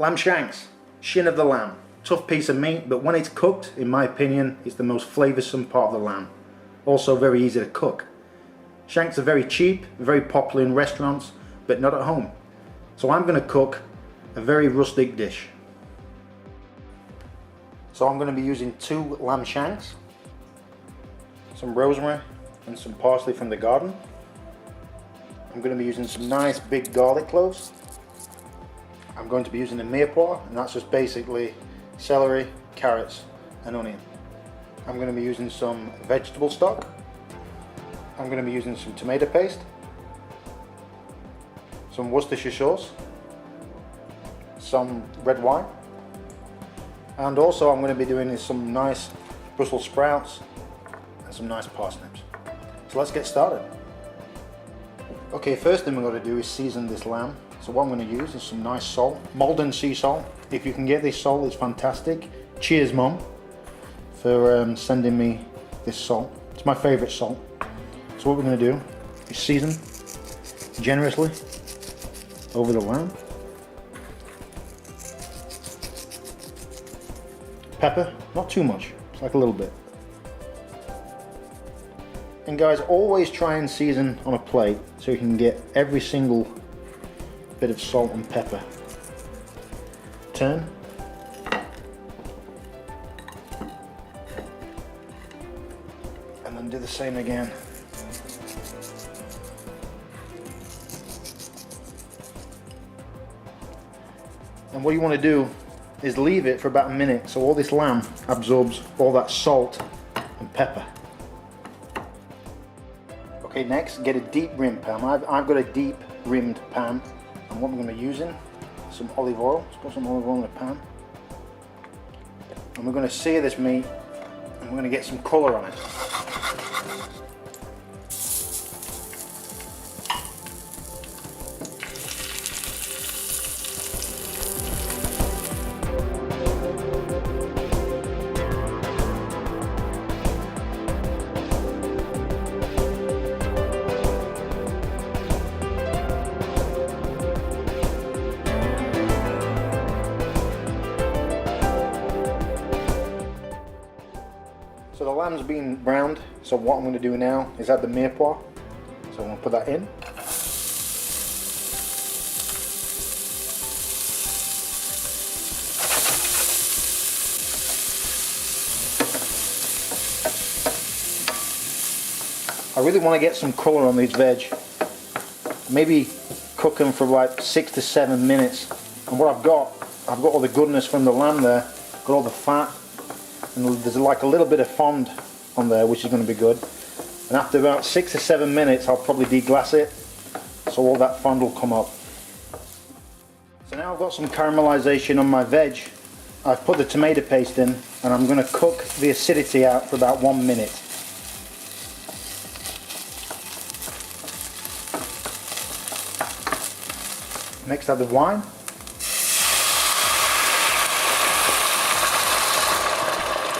Lamb shanks, shin of the lamb. Tough piece of meat, but when it's cooked, in my opinion, it's the most flavoursome part of the lamb. Also very easy to cook. Shanks are very cheap, very popular in restaurants, but not at home. So I'm going to cook a very rustic dish. So I'm going to be using 2 lamb shanks, some rosemary and some parsley from the garden. I'm going to be using some nice big garlic cloves. I'm going to be using a mirepoix, and that's just basically celery, carrots and onion. I'm going to be using some vegetable stock. I'm going to be using some tomato paste, some Worcestershire sauce, some red wine, and also I'm going to be doing some nice Brussels sprouts and some nice parsnips. So let's get started. Okay, first thing we're going to do is season this lamb. So what I'm going to use is some nice salt, Maldon sea salt. If you can get this salt, it's fantastic. Cheers, Mom, for sending me this salt. It's my favourite salt. So what we're going to do is season generously over the lamb. Pepper, not too much, it's like a little bit. And guys, always try and season on a plate so you can get every single bit of salt and pepper. Turn. And then do the same again. And what you want to do is leave it for about a minute so all this lamb absorbs all that salt and pepper. Okay, next get a deep rim pan. I've got a deep rimmed pan, and what I'm going to be using is some olive oil. Let's put some olive oil in the pan, and we're going to sear this meat, and we're going to get some colour on it. So the lamb's been browned, so what I'm going to do now is add the mirepoix. So I'm going to put that in. I really want to get some colour on these veg. Maybe cook them for like 6 to 7 minutes. And what I've got all the goodness from the lamb there, got all the fat. And there's like a little bit of fond on there, which is going to be good. And after about 6 or 7 minutes, I'll probably deglass it, so all that fond will come up. So now I've got some caramelization on my veg. I've put the tomato paste in, and I'm going to cook the acidity out for about 1 minute. Next, add the wine.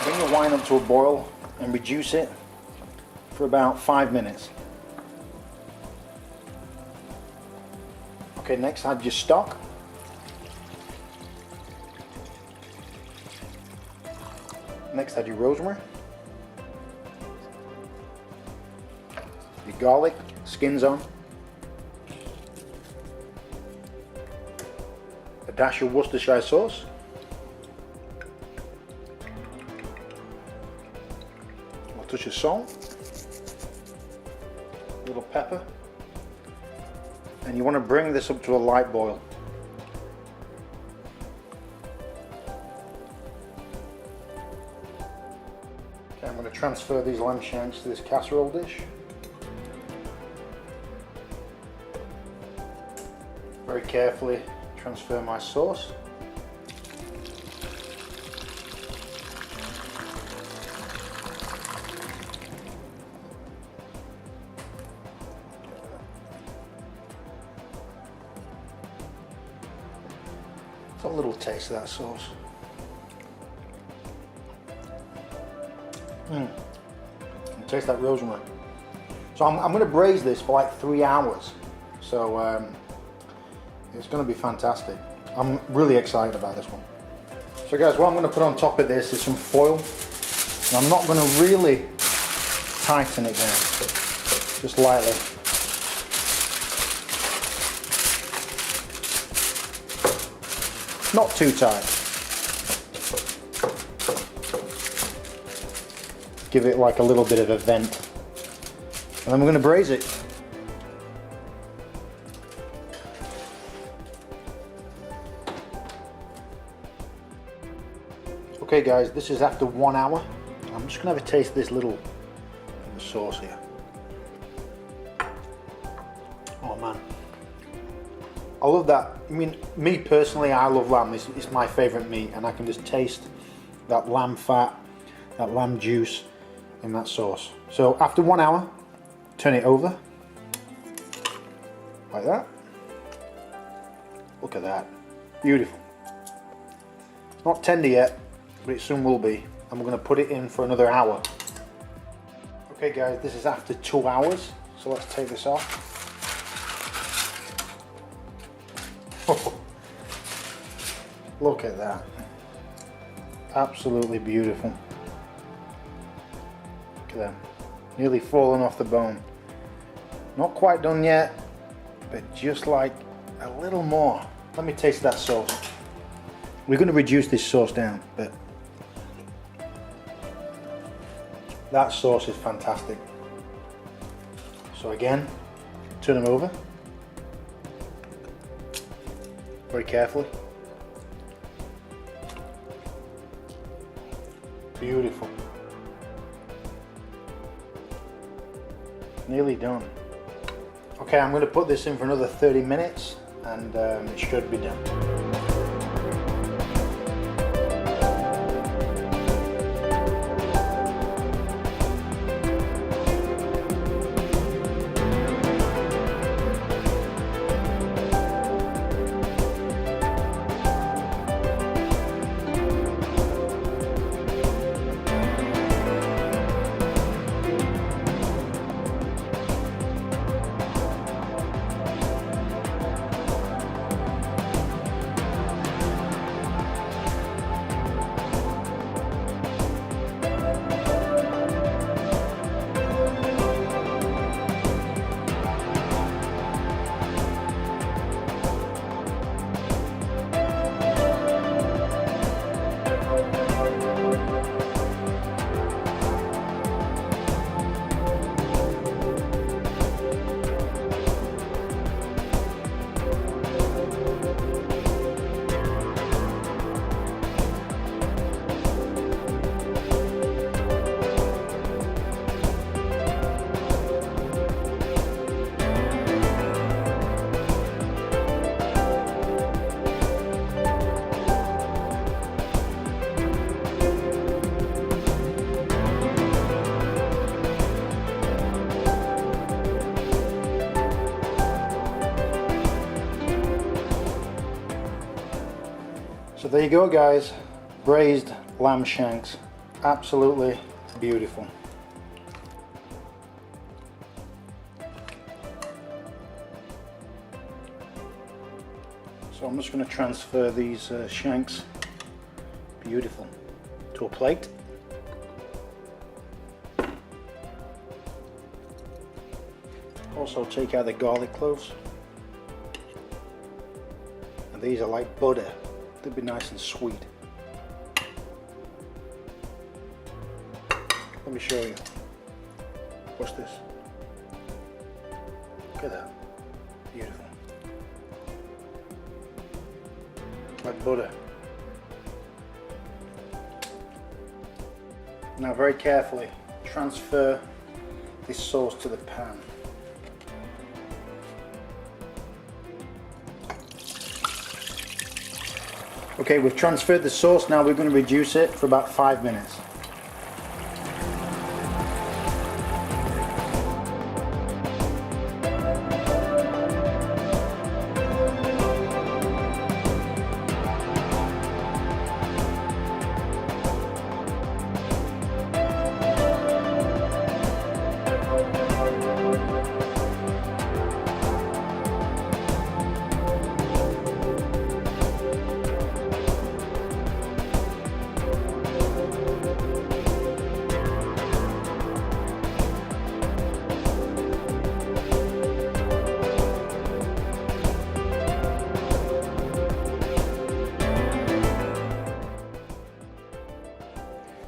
Bring your wine up to a boil and reduce it for about 5 minutes. Okay, next add your stock. Next add your rosemary, your garlic, skins on, a dash of Worcestershire sauce, a touch of salt, a little pepper, and you want to bring this up to a light boil. Okay, I'm going to transfer these lamb shanks to this casserole dish. Very carefully transfer my sauce. A little taste of that sauce. Taste that rosemary. So I'm going to braise this for like 3 hours. So it's going to be fantastic. I'm really excited about this one. So guys, what I'm going to put on top of this is some foil. And I'm not going to really tighten it down, just lightly. Not too tight. Give it like a little bit of a vent. And then we're going to braise it. Okay guys, this is after 1 hour. I'm just going to have a taste of this little sauce here. Oh man, I love that. I mean, me personally, I love lamb. It's my favourite meat, and I can just taste that lamb fat, that lamb juice in that sauce. So after 1 hour, turn it over like that. Look at that, beautiful. It's not tender yet, but it soon will be. And we're going to put it in for another hour. Okay guys, this is after 2 hours, so let's take this off. Oh, look at that, absolutely beautiful. Look at that, nearly falling off the bone. Not quite done yet, but just like a little more. Let me taste that sauce. We're going to reduce this sauce down, but that sauce is fantastic. So again, turn them over very carefully. Beautiful. Nearly done. Okay, I'm going to put this in for another 30 minutes and it should be done. So there you go guys, braised lamb shanks, absolutely beautiful. So I'm just going to transfer these shanks, beautiful, to a plate. Also take out the garlic cloves, and these are like butter. They'll be nice and sweet. Let me show you. Watch this. Look at that. Beautiful. Like butter. Now very carefully transfer this sauce to the pan. Okay, we've transferred the sauce, now we're going to reduce it for about 5 minutes.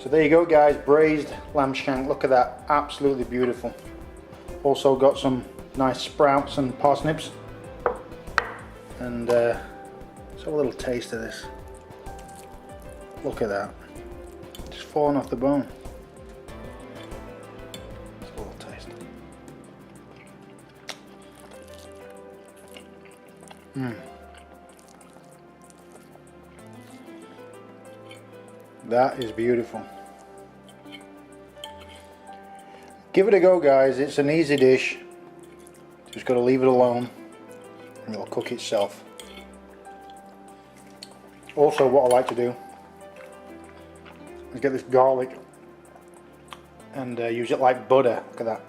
So there you go guys, braised lamb shank. Look at that, absolutely beautiful. Also got some nice sprouts and parsnips. And let's have a little taste of this. Look at that, just falling off the bone. Just a little taste. That is beautiful. Give it a go guys, it's an easy dish. Just got to leave it alone and it'll cook itself. Also what I like to do is get this garlic and use it like butter. Look at that.